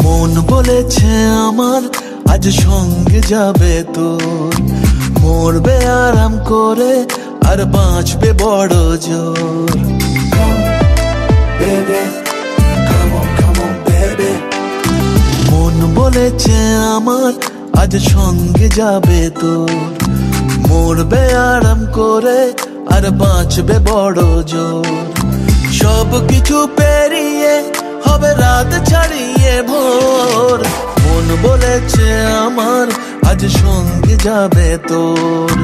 মন বলেছে আমার আজ সঙ্গে যাবে তোর, মরবে আরাম করে আর বাঁচবে বড় জোর। মন বলেছে আমার আজ সঙ্গে যাবে তোর, মরবে আরাম করে আর বাঁচবে বড় জোর। সব কিছু পেরিয়ে হবে রাত ছাড়িয়ে ভোর, মন বলেছে আমার আজ সঙ্গে যাবে তোর,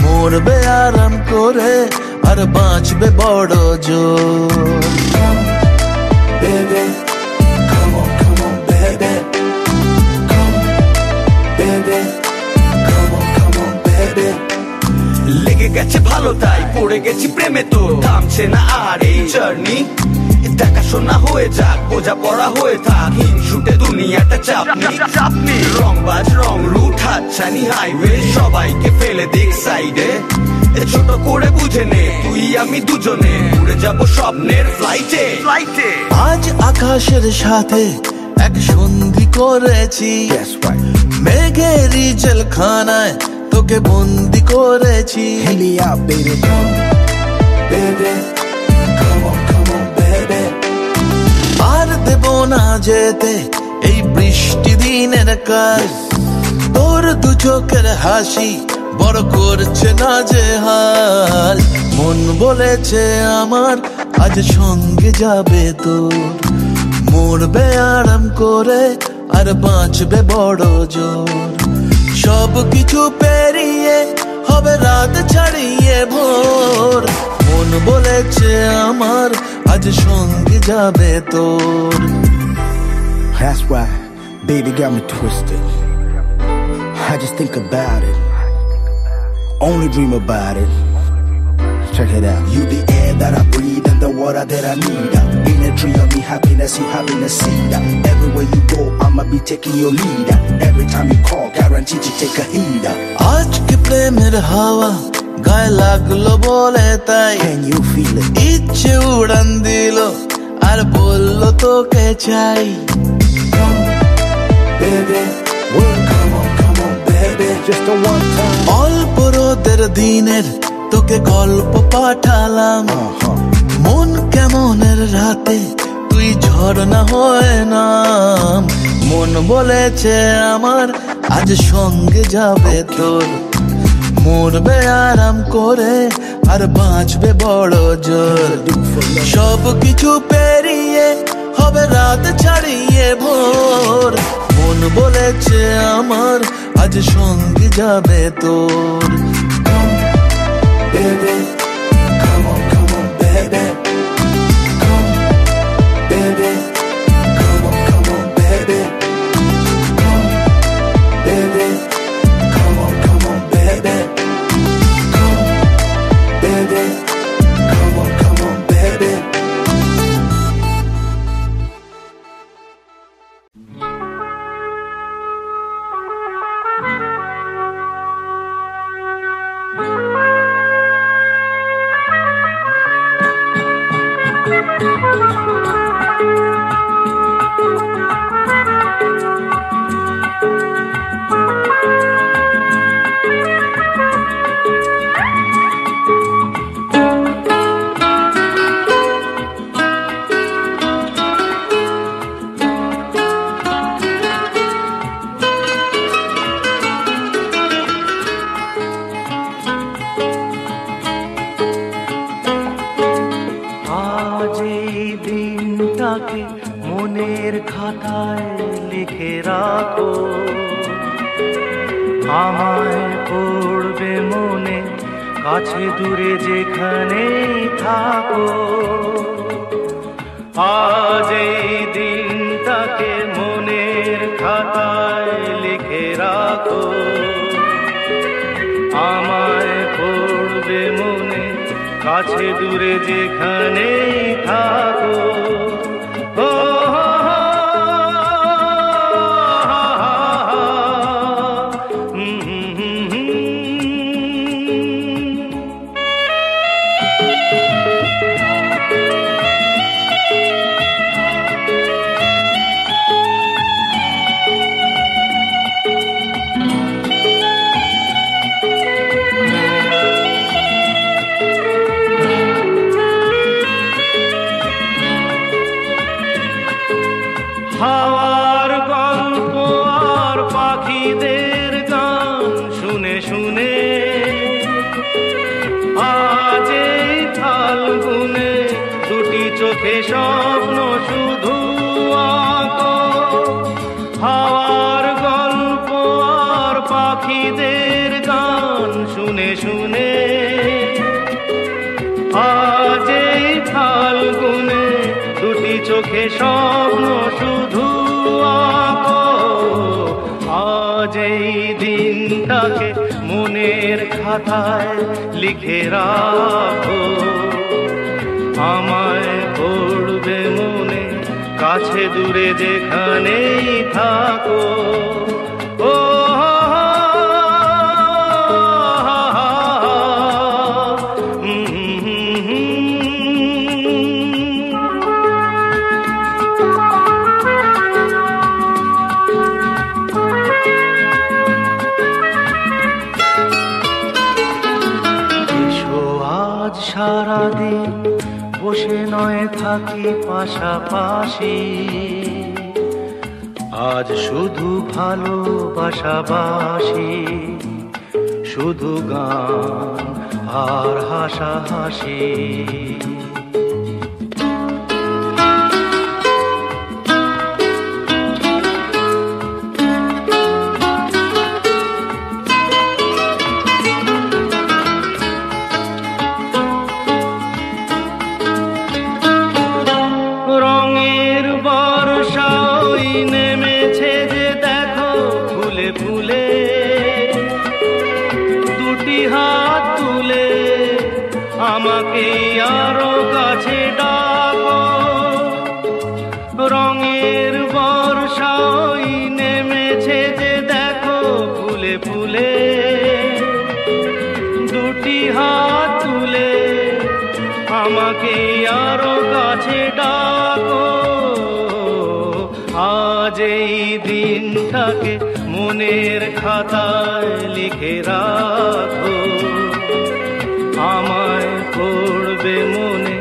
মরবে আরাম করে আর বাঁচবে বড় জোর। লেগে গেছে ভালো তাই পড়ে গেছি প্রেমে, তো থামছে না আর এই জার্নি। দেখাশোনা হয়ে যাক, বোঝা পড়া হয়ে থাক, হিংসুটে দুনিয়াটা চাপনি। রংবাজ রং রুট হাতছানি হাইওয়ে, সবাইকে ফেলে দিক সাইডে। ছোট করে বুঝে নে তুই আমি দুজনে উড়ে যাব স্বপ্নের ফ্লাইটে। আজ আকাশের সাথে এক সন্ধি করেছি, মেঘেরই জেলখানায় তোকে বন্দি করেছি। আর দেব না যেতে এই বৃষ্টি দিনের কাজ, তোর দু চোখের হাসি বড় করছে না যে হাল। মন বলেছে আমার আজ সঙ্গে যাবে তোর, মরবে আরাম করে আর বাঁচবে বড় জোর। সব কিছু পেরিয়ে হবে রাত ছাড়িয়ে ভোর, মন বলেছে আমার আজ সঙ্গে যাবে তোর। That's why baby got me twisted. I just think about it, only dream about it. Check it out. You the air that I breathe and the water that I need. In a tree of me happiness, you happiness seed. Everywhere you go, I'ma be taking your lead. Every time you call, guaranteed to take a heed. আজকে প্রেমের হাওয়া গায়ে লাগলো বলে তাই, Can you feel it? ইচ্ছে উড়ান দিল আর বললো তোকে চাই। Baby, come on, baby, just a one time. অল্প রোদের দিনের তোকে গল্প পাঠালাম, মন কেমনের রাতে তুই ঝর্ণা হয়ে নাম। মন বলেছে আমার আজ সঙ্গে যাবে তোর, মরবে আরাম করে আর বাঁচবে বড় জোর। সব কিছু পেরিয়ে গিয়ে হবে রাত ছাড়িয়ে ভোর। মন বলেছে আমার আজ সঙ্গে যাবে তোর। Come, baby, come on, baby. Come, baby, come on, baby. Come, baby, come on, baby. Come, baby, come on, baby. মনের খাতায় লিখে রাখো, আমায় পড়বে মনে, কাছে দূরে যেখানেই থাকো। আজ এই দিনটাকে মনের খাতায় লিখে রাখো, আমায় পড়বে মনে, কাছে দূরে যেখানেই থাকো। হাওয়ার গল্প আর পাখিদের গান শুনে শুনে আজ এই ফাল্গুনে দুটি চোখে স্বপ্ন শুধু আঁকো। হাওয়ার গল্প আর পাখিদের গান শুনে শুনে আজ এই ফাল্গুনে দুটি চোখে স্বপ্ন শুধু আঁকো। আজ এই দিনটাকে মনের খাতায় লিখে রাখো, আমায় পড়বে মনে, কাছে দূরে যেখানেই থাকো। ও সারাদিন বসে নয় থাকি পাশাপাশি, আজ শুধু ভালোবাসাবাসি, শুধু গান আর হাসাহাসি। রঙের বর্ষা ওই নেমেছে যে দেখো ফুলে ফুলে, দুটি হাত তুলে আমাকে আরো কাছে ডাকো। রঙের বর্ষা ওই নেমেছে যে দেখো ফুলে ফুলে, দুটি হাত তুলে আমাকে আরো কাছে ডাকো। আজ এই দিনটাকে মনের খাতায় লিখে রাখো, আমায় পড়বে মনে,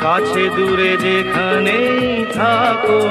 কাছে দূরে যেখানেই থাকো।